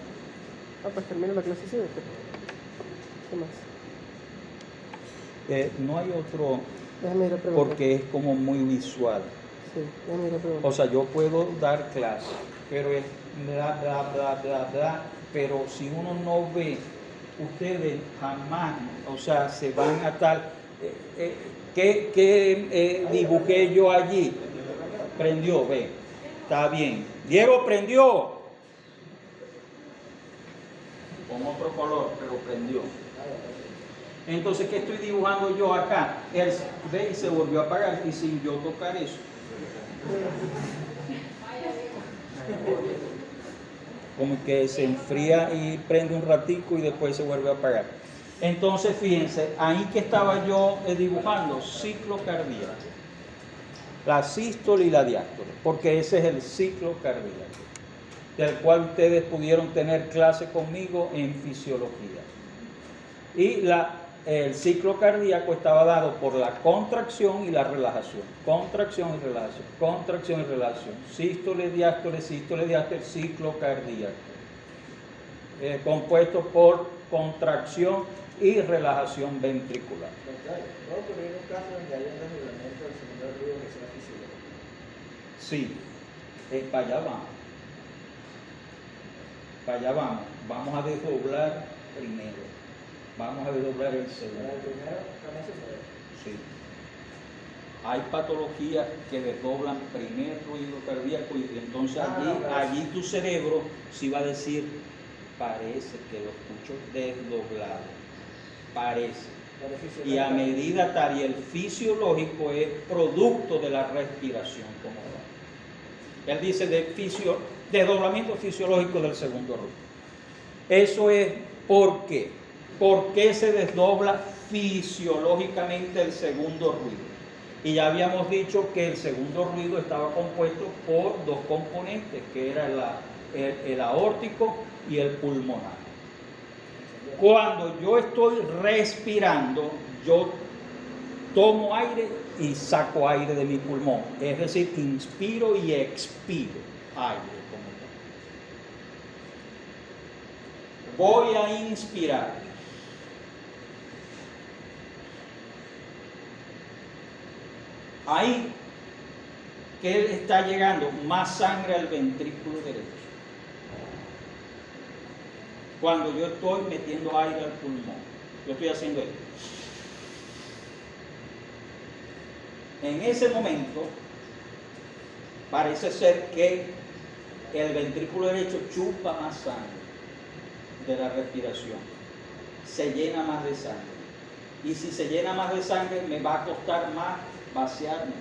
Speaker 2: Pues termina la clase, sí. ¿Qué más?
Speaker 1: No hay otro,
Speaker 2: Déjame ir a preguntar.
Speaker 1: porque es como muy visual.
Speaker 2: Sí, déjame ir a preguntar.
Speaker 1: O sea, yo puedo dar clase, pero es bla, bla, bla, bla, bla. Pero si uno no ve, ustedes jamás, o sea, se van a estar... ¿Qué dibujé yo allí? Prendió, ve. Está bien. Diego prendió. Con otro color, pero prendió. Entonces, ¿qué estoy dibujando yo acá? Él ve y se volvió a apagar y sin yo tocar eso. Como que se enfría y prende un ratico y después se vuelve a apagar. Entonces, fíjense, ahí que estaba yo dibujando ciclo cardíaco, la sístole y la diástole, porque ese es el ciclo cardíaco, del cual ustedes pudieron tener clase conmigo en fisiología. Y la el ciclo cardíaco estaba dado por la contracción y la relajación. Contracción y relajación. Contracción y relajación. Sístole, diástole, ciclo cardíaco. Compuesto por contracción y relajación ventricular.
Speaker 3: ¿No ocurrir un caso donde haya un desdoblamiento del segundo ruido que sea fisiológico?
Speaker 1: Sí, para allá vamos. Para allá vamos. Vamos a desdoblar primero. Vamos a desdoblar el segundo.
Speaker 3: Para el primero también se puede.
Speaker 1: Sí. Hay patologías que desdoblan primer ruido cardíaco y entonces allí tu cerebro sí va a decir, parece que lo escucho desdoblado. Parece. Y a medida tal, y el fisiológico es producto de la respiración como tal. Él dice desdoblamiento fisiológico del segundo ruido. Eso es ¿por qué? ¿Por qué se desdobla fisiológicamente el segundo ruido? Y ya habíamos dicho que el segundo ruido estaba compuesto por dos componentes, que era el aórtico y el pulmonar. Cuando yo estoy respirando, yo tomo aire y saco aire de mi pulmón. Es decir, inspiro y expiro aire como tal. Voy a inspirar. Ahí que está llegando más sangre al ventrículo derecho. Cuando yo estoy metiendo aire al pulmón, yo estoy haciendo esto. En ese momento, parece ser que el ventrículo derecho chupa más sangre de la respiración, se llena más de sangre. Y si se llena más de sangre, me va a costar más vaciarme.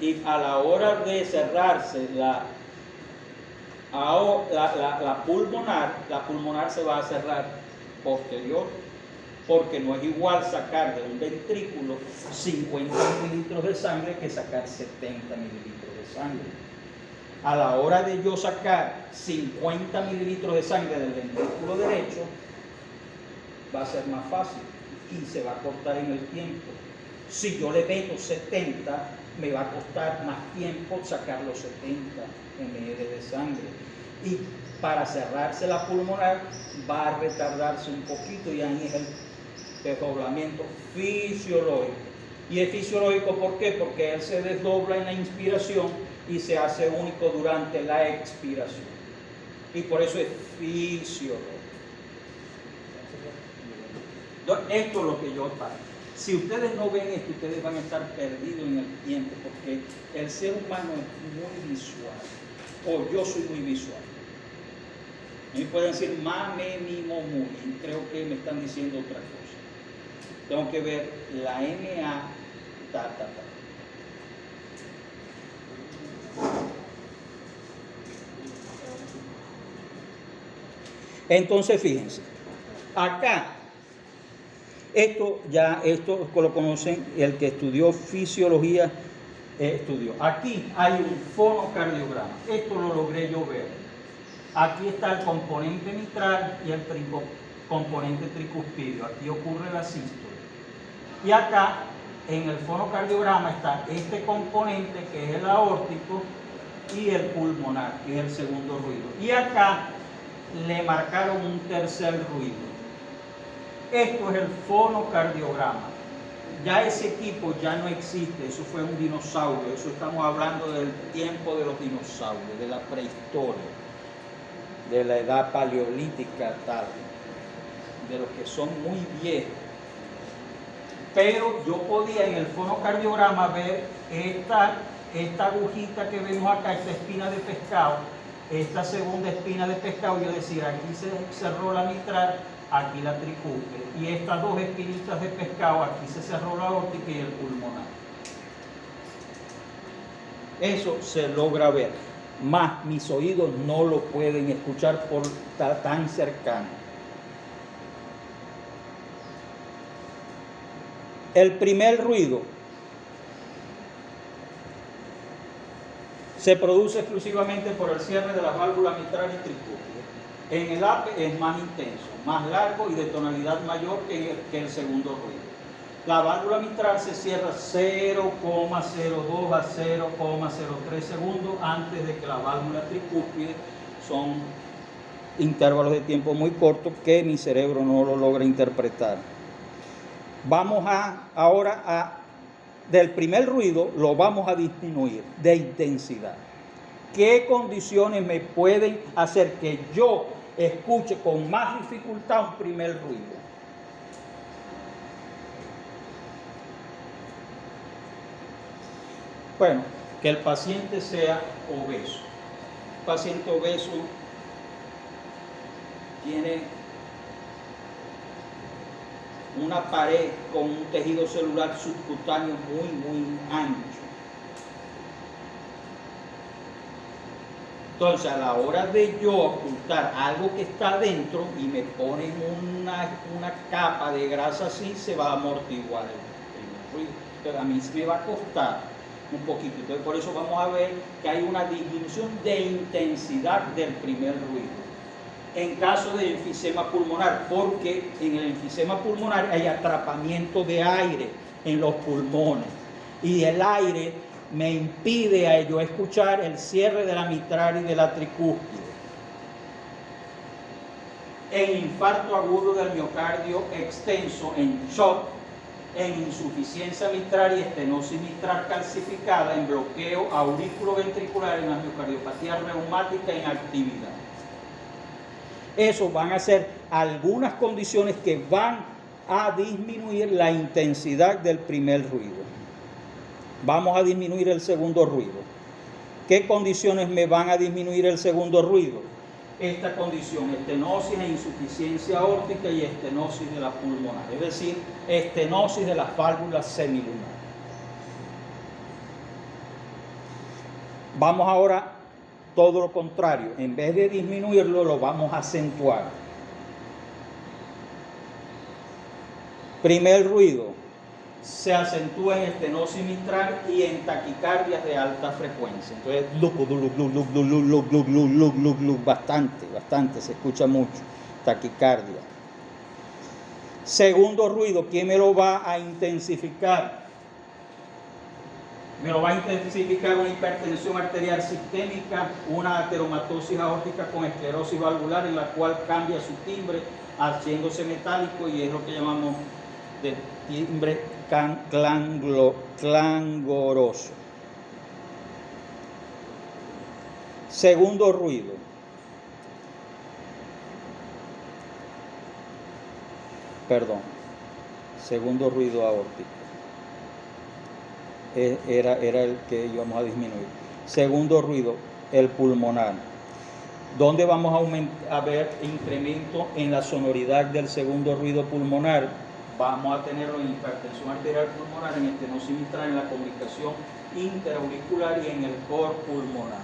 Speaker 1: Y a la hora de cerrarse la pulmonar se va a cerrar posterior, porque no es igual sacar de un ventrículo 50 mililitros de sangre que sacar 70 mililitros de sangre. A la hora de yo sacar 50 mililitros de sangre del ventrículo derecho, va a ser más fácil y se va a cortar en el tiempo. Si yo le meto 70, me va a costar más tiempo sacar los 70 ml de sangre. Y para cerrarse la pulmonar va a retardarse un poquito y ahí es el desdoblamiento fisiológico. Y es fisiológico ¿por qué? Porque él se desdobla en la inspiración y se hace único durante la expiración. Y por eso es fisiológico. Esto es lo que yo paro. Si ustedes no ven esto, ustedes van a estar perdidos en el tiempo, porque el ser humano es muy visual, o yo soy muy visual. Me pueden decir mame, mimo, muy, y creo que me están diciendo otra cosa. Tengo que ver la MA, ta. Entonces, fíjense, acá, esto lo conocen, el que estudió fisiología, estudió. Aquí hay un fonocardiograma, esto lo logré yo ver. Aquí está el componente mitral y el componente tricuspidio, aquí ocurre la sístole. Y acá, en el fonocardiograma, está este componente que es el aórtico y el pulmonar, que es el segundo ruido. Y acá le marcaron un tercer ruido. Esto es el fonocardiograma. Ya ese equipo ya no existe, eso fue un dinosaurio, eso estamos hablando del tiempo de los dinosaurios, de la prehistoria, de la edad paleolítica tal, de los que son muy viejos. Pero yo podía en el fonocardiograma ver esta agujita que vemos acá, esta espina de pescado, esta segunda espina de pescado, yo decía, aquí se cerró la mitral, aquí la tricúspide, y estas dos espinitas de pescado, aquí se cerró la aórtica y el pulmonar. Eso se logra ver, más mis oídos no lo pueden escuchar por estar tan cercano. El primer ruido se produce exclusivamente por el cierre de la válvula mitral y tricúspide. En el AP es más intenso, más largo y de tonalidad mayor que el segundo ruido. La válvula mitral se cierra 0,02 a 0,03 segundos antes de que la válvula tricúspide. Son intervalos de tiempo muy cortos que mi cerebro no lo logra interpretar. Vamos ahora del primer ruido lo vamos a disminuir de intensidad. ¿Qué condiciones me pueden hacer que yo escuche con más dificultad un primer ruido? Bueno, que el paciente sea obeso. El paciente obeso tiene una pared con un tejido celular subcutáneo muy ancho. Entonces, a la hora de yo ocultar algo que está adentro y me ponen una capa de grasa así, se va a amortiguar el ruido. Pero a mí me va a costar un poquito. Entonces, por eso vamos a ver que hay una disminución de intensidad del primer ruido. En caso de enfisema pulmonar, porque en el enfisema pulmonar hay atrapamiento de aire en los pulmones y el aire me impide a yo escuchar el cierre de la mitral y de la tricúspide. En infarto agudo del miocardio extenso, en shock, en insuficiencia mitral y estenosis mitral calcificada, en bloqueo auriculoventricular, en la miocardiopatía reumática en actividad. Eso van a ser algunas condiciones que van a disminuir la intensidad del primer ruido. Vamos a disminuir el segundo ruido. ¿Qué condiciones me van a disminuir el segundo ruido? Esta condición, estenosis e insuficiencia aórtica y estenosis de la pulmonar, es decir, estenosis de las válvulas semilunares. Vamos ahora todo lo contrario, en vez de disminuirlo, lo vamos a acentuar. Primer ruido, se acentúa en estenosis mitral y en taquicardias de alta frecuencia. Entonces, bastante, se escucha mucho, taquicardia. Segundo ruido, ¿quién me lo va a intensificar? Me lo va a intensificar una hipertensión arterial sistémica, una ateromatosis aórtica con esclerosis valvular, en la cual cambia su timbre haciéndose metálico y es lo que llamamos de timbre clangoroso. Segundo ruido. Segundo ruido aórtico. Era el que íbamos a disminuir. Segundo ruido, el pulmonar. ¿Dónde vamos a ver incremento en la sonoridad del segundo ruido pulmonar? Vamos a tenerlo en hipertensión arterial pulmonar, en estenosis mitral, en la comunicación interauricular y en el cor pulmonar.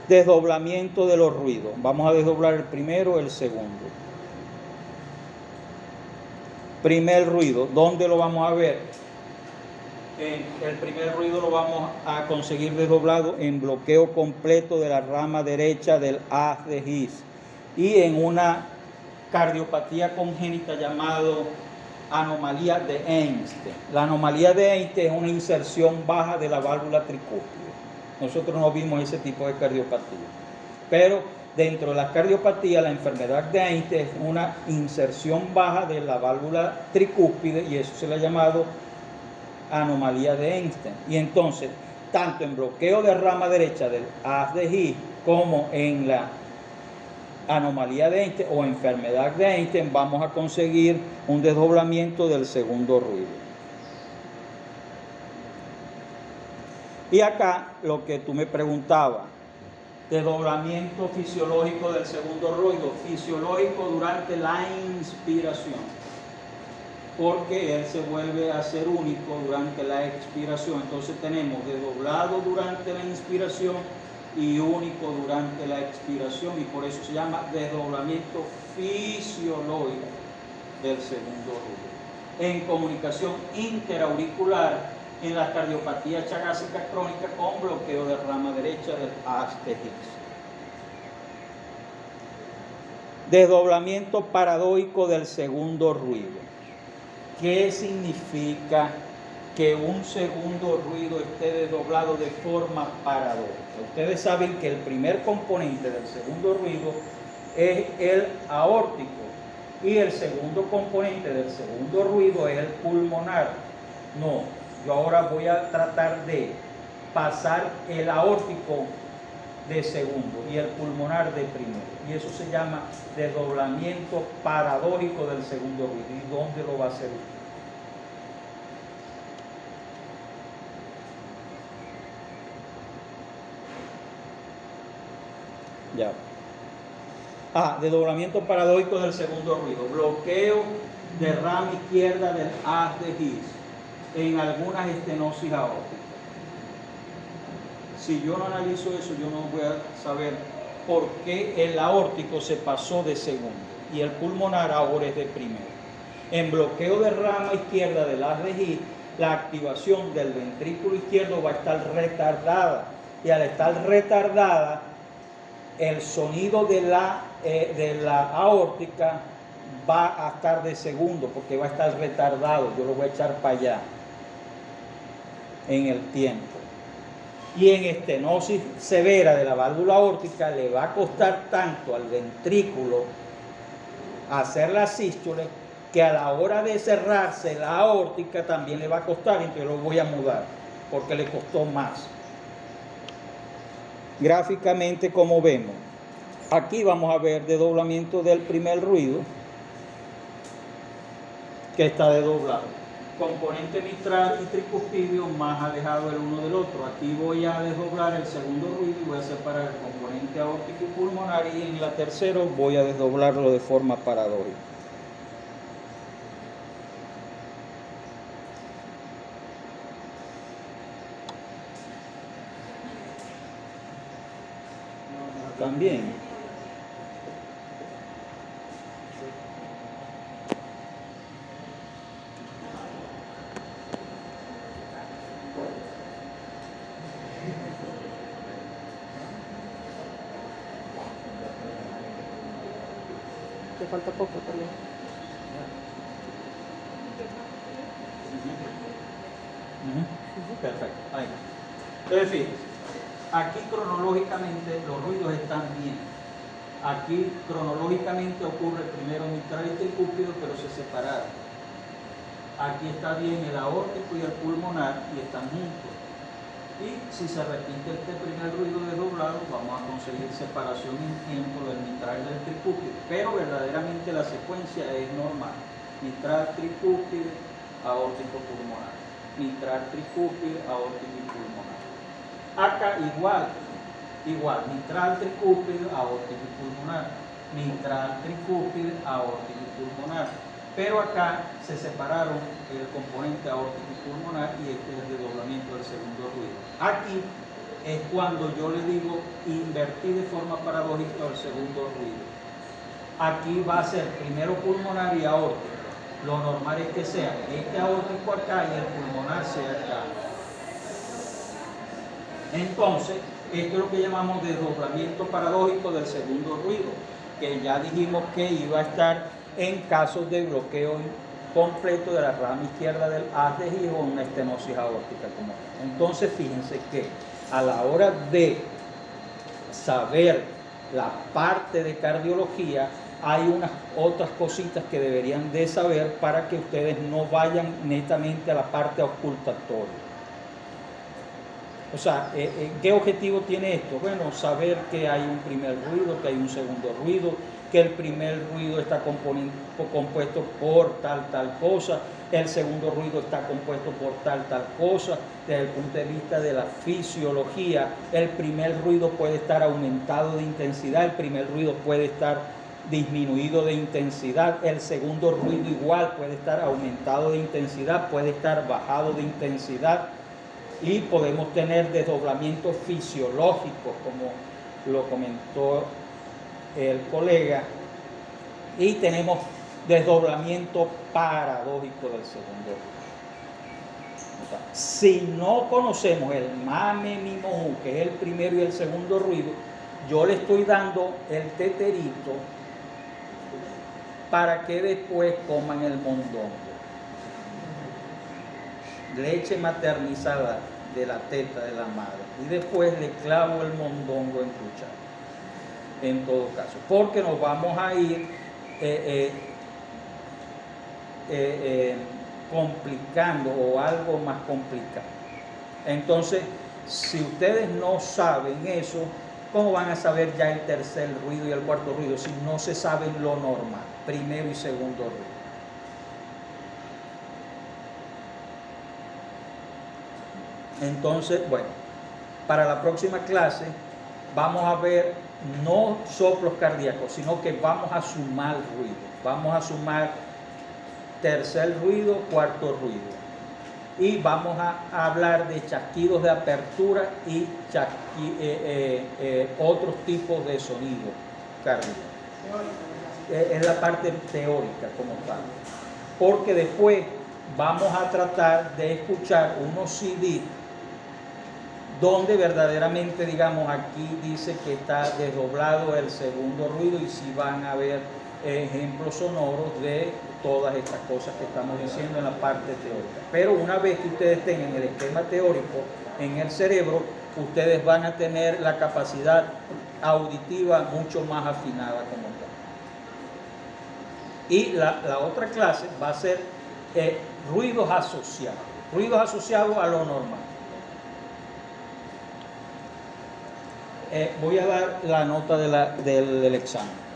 Speaker 1: Desdoblamiento de los ruidos. Vamos a desdoblar el primero, el segundo. Primer ruido, ¿dónde lo vamos a ver? El primer ruido lo vamos a conseguir desdoblado en bloqueo completo de la rama derecha del haz de His y en una cardiopatía congénita llamado anomalía de Einstein. La anomalía de Einstein es una inserción baja de la válvula tricúspide. Nosotros no vimos ese tipo de cardiopatía, pero dentro de la cardiopatía, la enfermedad de Einstein es una inserción baja de la válvula tricúspide y eso se le ha llamado anomalía de Einstein. Y entonces, tanto en bloqueo de rama derecha del haz de His como en la anomalía de Einstein o enfermedad de Einstein, vamos a conseguir un desdoblamiento del segundo ruido. Y acá lo que tú me preguntabas, desdoblamiento fisiológico del segundo ruido, fisiológico durante la inspiración, porque él se vuelve a ser único durante la expiración. Entonces tenemos desdoblado durante la inspiración y único durante la expiración, y por eso se llama desdoblamiento fisiológico del segundo ruido. En comunicación interauricular, en la cardiopatía chagásica crónica con bloqueo de rama derecha del haz de His. Desdoblamiento paradójico del segundo ruido. ¿Qué significa que un segundo ruido esté desdoblado de forma paradójica? Ustedes saben que el primer componente del segundo ruido es el aórtico y el segundo componente del segundo ruido es el pulmonar. No, yo ahora voy a tratar de pasar el aórtico de segundo y el pulmonar de primero. Y eso se llama desdoblamiento paradójico del segundo ruido. ¿Y dónde lo va a hacer usted? Ya. Desdoblamiento paradójico del segundo ruido. Bloqueo de rama izquierda del haz de His en algunas estenosis aórticas. Si yo no analizo eso, yo no voy a saber por qué el aórtico se pasó de segundo y el pulmonar ahora es de primero. En bloqueo de rama izquierda del haz de His, la activación del ventrículo izquierdo va a estar retardada y al estar retardada, el sonido de la aórtica va a estar de segundo porque va a estar retardado. Yo lo voy a echar para allá en el tiempo. Y en estenosis severa de la válvula aórtica le va a costar tanto al ventrículo hacer la sístole que a la hora de cerrarse la aórtica también le va a costar, entonces lo voy a mudar porque le costó más. Gráficamente, como vemos, aquí vamos a ver desdoblamiento del primer ruido que está desdoblado. Componente mitral y tricuspidio más alejado el uno del otro. Aquí voy a desdoblar el segundo ruido y voy a separar el componente aórtico y pulmonar, y en la tercera voy a desdoblarlo de forma paradójica. También.
Speaker 2: Le falta poco también.
Speaker 1: Perfecto. Ahí. Entonces, fíjense, aquí cronológicamente los ruidos están bien. Aquí cronológicamente ocurre primero mitral y tricúspido, pero se separaron. Aquí está bien el aórtico y el pulmonar y están juntos. Y si se repite este primer ruido desdoblado, vamos a conseguir separación en tiempo del mitral y del tricúspide. Pero verdaderamente la secuencia es normal. Mitral, tricúspide, aórtico, pulmonar. Mitral, tricúspide, aórtico y pulmonar. Acá igual, mitral, tricúspide, aórtico y pulmonar. Mitral, tricúspide, aórtico y pulmonar. Pero acá se separaron el componente aórtico y pulmonar y este es el desdoblamiento del segundo ruido. Aquí es cuando yo le digo invertir de forma paradójica el segundo ruido. Aquí va a ser primero pulmonar y aórtico. Lo normal es que sea este aórtico acá y el pulmonar sea acá. Entonces, esto es lo que llamamos desdoblamiento paradójico del segundo ruido, que ya dijimos que iba a estar en casos de bloqueo completo de la rama izquierda del haz de His o una estenosis aórtica como esta. Entonces, fíjense que a la hora de saber la parte de cardiología, hay unas otras cositas que deberían de saber para que ustedes no vayan netamente a la parte auscultatoria. O sea, ¿qué objetivo tiene esto? Bueno, saber que hay un primer ruido, que hay un segundo ruido, que el primer ruido está compuesto por tal cosa, el segundo ruido está compuesto por tal cosa. Desde el punto de vista de la fisiología, el primer ruido puede estar aumentado de intensidad, el primer ruido puede estar disminuido de intensidad, el segundo ruido igual puede estar aumentado de intensidad, puede estar bajado de intensidad, y podemos tener desdoblamientos fisiológicos, como lo comentó el colega, y tenemos desdoblamiento paradójico del segundo ruido. O sea, si no conocemos el mame mimo, que es el primero y el segundo ruido, yo le estoy dando el teterito para que después coman el mondongo. Leche maternizada de la teta de la madre. Y después le clavo el mondongo en cuchara. En todo caso. Porque nos vamos a ir complicando o algo más complicado. Entonces, si ustedes no saben eso, ¿cómo van a saber ya el tercer ruido y el cuarto ruido si no se saben lo normal, primero y segundo ruido? Entonces, bueno, para la próxima clase vamos a ver no soplos cardíacos, sino que vamos a sumar ruido. Vamos a sumar tercer ruido, cuarto ruido. Y vamos a hablar de chasquidos de apertura y otros tipos de sonido cardíaco. Es la parte teórica como tal. Porque después vamos a tratar de escuchar unos CD donde verdaderamente, digamos, aquí dice que está desdoblado el segundo ruido y si van a ver ejemplos sonoros de todas estas cosas que estamos diciendo en la parte teórica. Pero una vez que ustedes tengan el esquema teórico en el cerebro, ustedes van a tener la capacidad auditiva mucho más afinada como tal. Y la otra clase va a ser ruidos asociados a lo normal. Voy a dar la nota del examen.